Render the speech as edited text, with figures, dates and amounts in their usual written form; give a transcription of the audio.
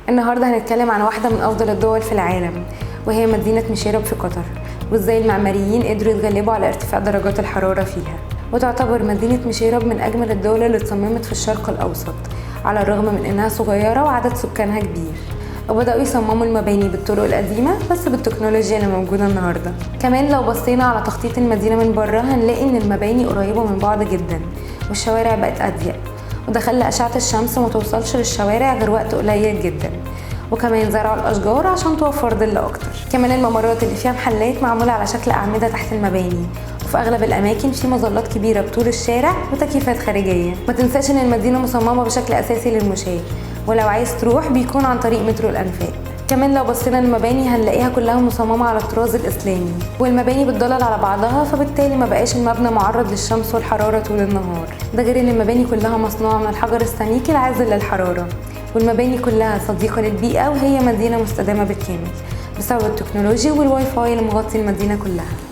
النهارده هنتكلم عن واحدة من أفضل الدول في العالم، وهي مدينة مشيرب في قطر، وازاي المعماريين قدروا يتغلبوا على ارتفاع درجات الحرارة فيها. وتعتبر مدينة مشيرب من أجمل الدول اللي اتصممت في الشرق الأوسط، على الرغم من إنها صغيرة وعدد سكانها كبير. وبدأوا يصمموا المباني بالطرق القديمة بس بالتكنولوجيا اللي موجودة النهاردة. كمان لو بصينا على تخطيط المدينة من بره هنلاقي إن المباني قريبة من بعض جدا، والشوارع بقت أضيق، وده خلى أشعة الشمس متوصلش للشوارع غير وقت قليل جدا. وكمان زرعوا الأشجار عشان توفر ظل أكتر. كمان الممرات اللي فيها محلات معمولة على شكل أعمدة تحت المباني، وفي أغلب الأماكن في مظلات كبيرة بطول الشارع وتكييفات خارجية. ما تنساش إن المدينة مصممة بشكل أساسي للمشاة، ولو عايز تروح بيكون عن طريق مترو الأنفاق. كمان لو بصينا للمباني هنلاقيها كلها مصممة على الطراز الإسلامي، والمباني بتضلل على بعضها، فبالتالي ما بقاش المبنى معرض للشمس والحرارة طول النهار. ده غير إن المباني كلها مصنوعة من الحجر السميكي العازل للحرارة، والمباني كلها صديقة للبيئة، وهي مدينة مستدامة بالكامل بسبب التكنولوجيا والواي فاي اللي مغطي المدينة كلها.